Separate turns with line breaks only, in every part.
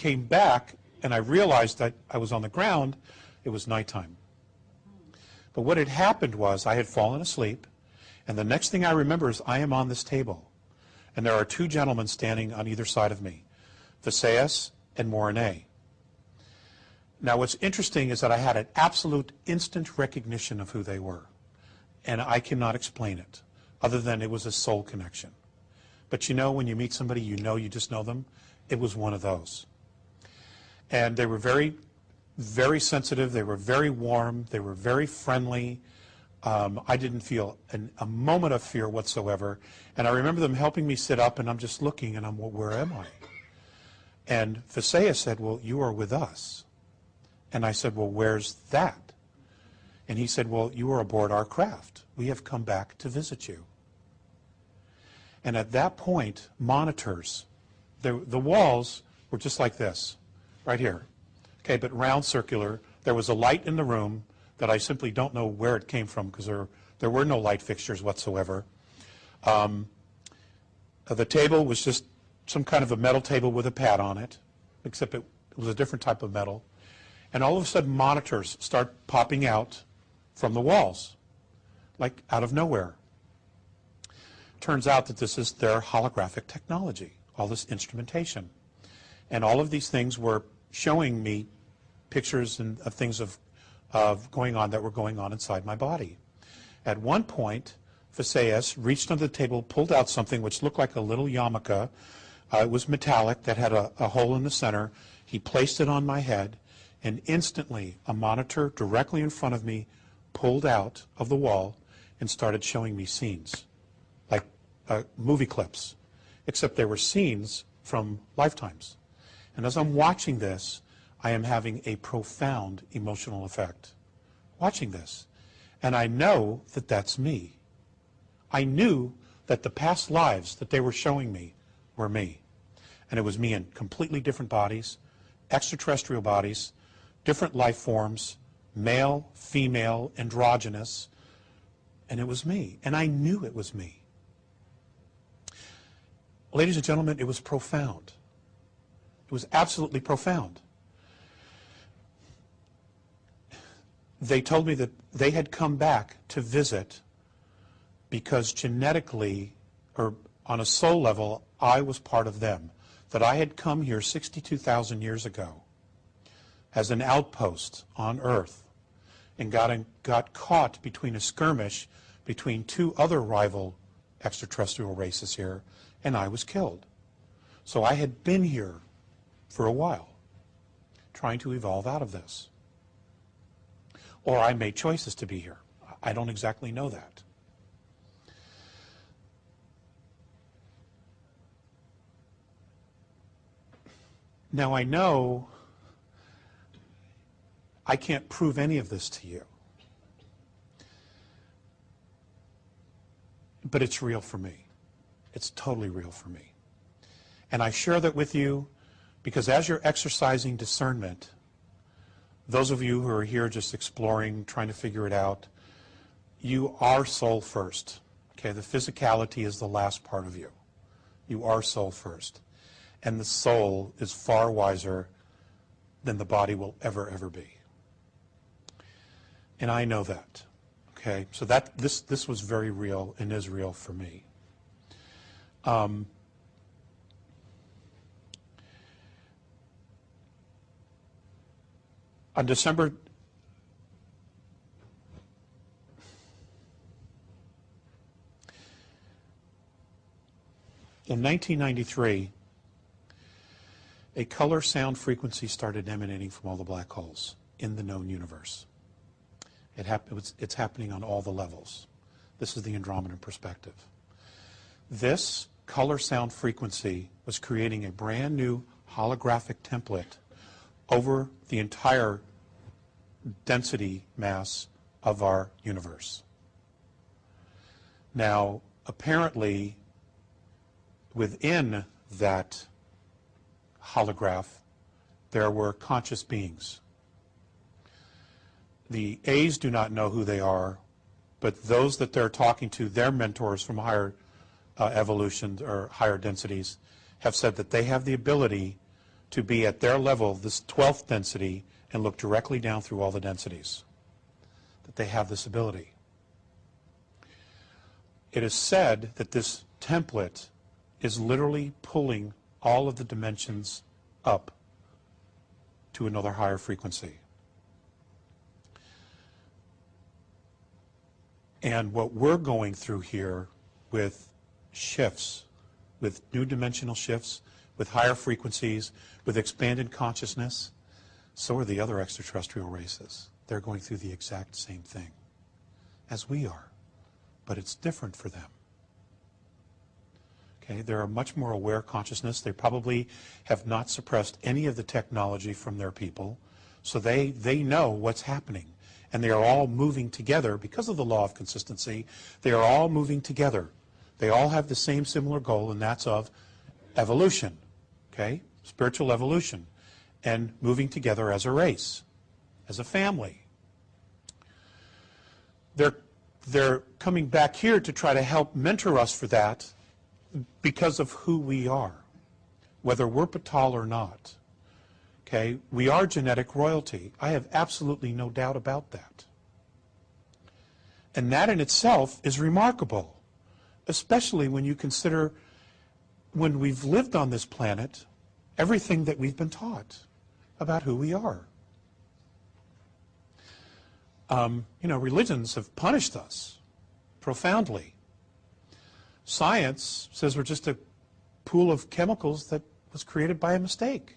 came back and I realized that I was on the ground, it was nighttime. But what had happened was I had fallen asleep, and the next thing I remember is I am on this table, and there are two gentlemen standing on either side of me, Visayas and Mornay. Now what's interesting is that I had an absolute instant recognition of who they were, and I cannot explain it, other than it was a soul connection. But you know, when you meet somebody, you know you just know them. It was one of those. And they were very, very sensitive. They were very warm. They were very friendly. I didn't feel a moment of fear whatsoever. And I remember them helping me sit up, and I'm just looking, and I'm, well, where am I? And Visayas said, well, you are with us. And I said, well, where's that? And he said, well, you are aboard our craft. We have come back to visit you. And at that point, monitors, the walls were just like this, right here. Okay, but round, circular. There was a light in the room that I simply don't know where it came from because there were no light fixtures whatsoever. The table was just some kind of a metal table with a pad on it, except it was a different type of metal. And all of a sudden, monitors start popping out from the walls, like out of nowhere. Turns out that this is their holographic technology, all this instrumentation. And all of these things were showing me pictures of things of going on that were going on inside my body. At one point, Visayas reached under the table, pulled out something which looked like a little yarmulke. It was metallic, that had a hole in the center. He placed it on my head, and instantly a monitor directly in front of me pulled out of the wall and started showing me scenes, like movie clips, except they were scenes from lifetimes. And as I'm watching this, I am having a profound emotional effect watching this. And I know that that's me. I knew that the past lives that they were showing me were me. And it was me in completely different bodies, extraterrestrial bodies, different life forms, male, female, androgynous, and it was me. And I knew it was me. Ladies and gentlemen, it was profound. It was absolutely profound. They told me that they had come back to visit because genetically, or on a soul level, I was part of them. That I had come here 62,000 years ago as an outpost on Earth and got caught between a skirmish between two other rival extraterrestrial races here, and I was killed. So I had been here for a while, trying to evolve out of this. Or I made choices to be here. I don't exactly know that. Now I know I can't prove any of this to you, but it's real for me. It's totally real for me. And I share that with you because as you're exercising discernment, those of you who are here just exploring, trying to figure it out, you are soul first. Okay, the physicality is the last part of you. You are soul first. And the soul is far wiser than the body will ever be. And I know that. Okay, so that this was very real and is real for me. On December in 1993, a color sound frequency started emanating from all the black holes in the known universe. It's happening on all the levels. This is the Andromedan perspective. This color sound frequency was creating a brand new holographic template over the entire density mass of our universe. Now, apparently, within that holograph, there were conscious beings. The A's do not know who they are, but those that they're talking to, their mentors from higher evolution or higher densities, have said that they have the ability to be at their level, this 12th density, and look directly down through all the densities, that they have this ability. It is said that this template is literally pulling all of the dimensions up to another higher frequency. And what we're going through here with shifts, with new dimensional shifts, with higher frequencies, with expanded consciousness, so are the other extraterrestrial races. They're going through the exact same thing as we are, but it's different for them. Okay, they're a much more aware consciousness. They probably have not suppressed any of the technology from their people, so they know what's happening. And they are all moving together because of the law of consistency. They are all moving together. They all have the same similar goal, and that's of evolution, okay? Spiritual evolution, and moving together as a race, as a family. They're coming back here to try to help mentor us for that because of who we are, whether we're Patal or not. Okay, we are genetic royalty. I have absolutely no doubt about that. And that in itself is remarkable, especially when you consider when we've lived on this planet, everything that we've been taught about who we are. Religions have punished us profoundly. Science says we're just a pool of chemicals that was created by a mistake.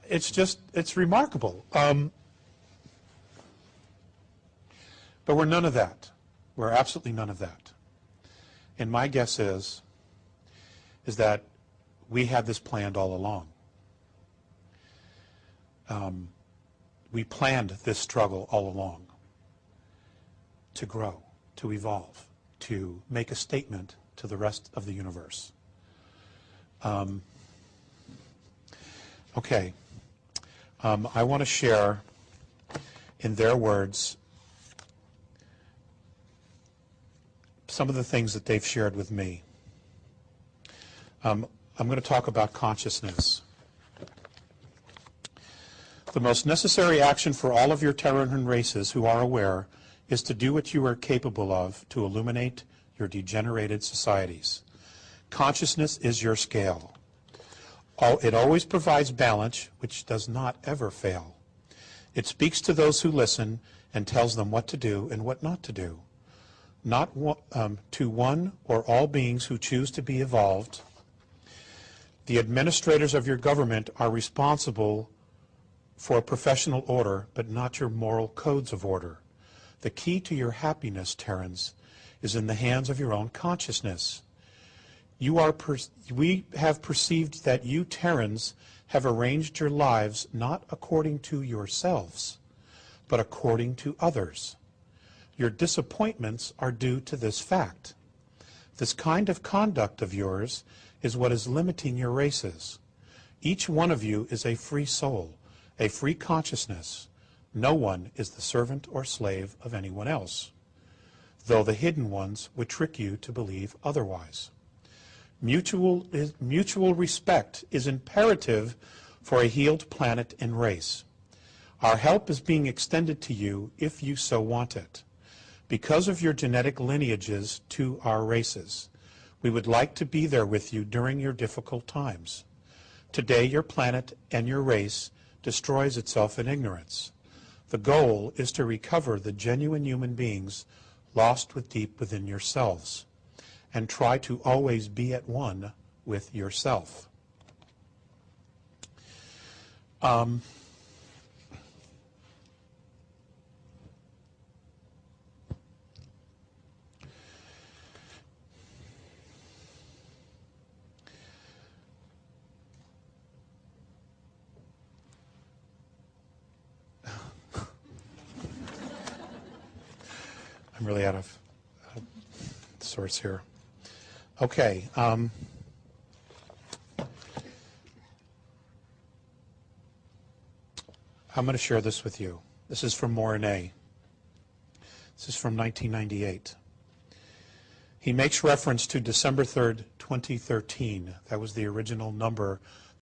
It's remarkable. But we're none of that. We're absolutely none of that. And my guess is that we had this planned all along. We planned this struggle all along to grow, to evolve, to make a statement to the rest of the universe. Okay. I want to share, in their words, some of the things that they've shared with me. I'm going to talk about consciousness. The most necessary action for all of your Terran races who are aware is to do what you are capable of to illuminate your degenerated societies. Consciousness is your scale. It always provides balance, which does not ever fail. It speaks to those who listen and tells them what to do and what not to do. Not to one or all beings who choose to be evolved. The administrators of your government are responsible for professional order, but not your moral codes of order. The key to your happiness, Terrans, is in the hands of your own consciousness. We have perceived that you, Terrans, have arranged your lives not according to yourselves, but according to others. Your disappointments are due to this fact. This kind of conduct of yours is what is limiting your races. Each one of you is a free soul, a free consciousness. No one is the servant or slave of anyone else, though the hidden ones would trick you to believe otherwise. Mutual respect is imperative for a healed planet and race. Our help is being extended to you if you so want it. Because of your genetic lineages to our races, we would like to be there with you during your difficult times. Today, your planet and your race destroys itself in ignorance. The goal is to recover the genuine human beings lost deep within yourselves, and try to always be at one with yourself. I'm really out of sorts here. Okay. I'm going to share this with you. This is from Mornay. This is from 1998. He makes reference to December 3rd, 2013. That was the original number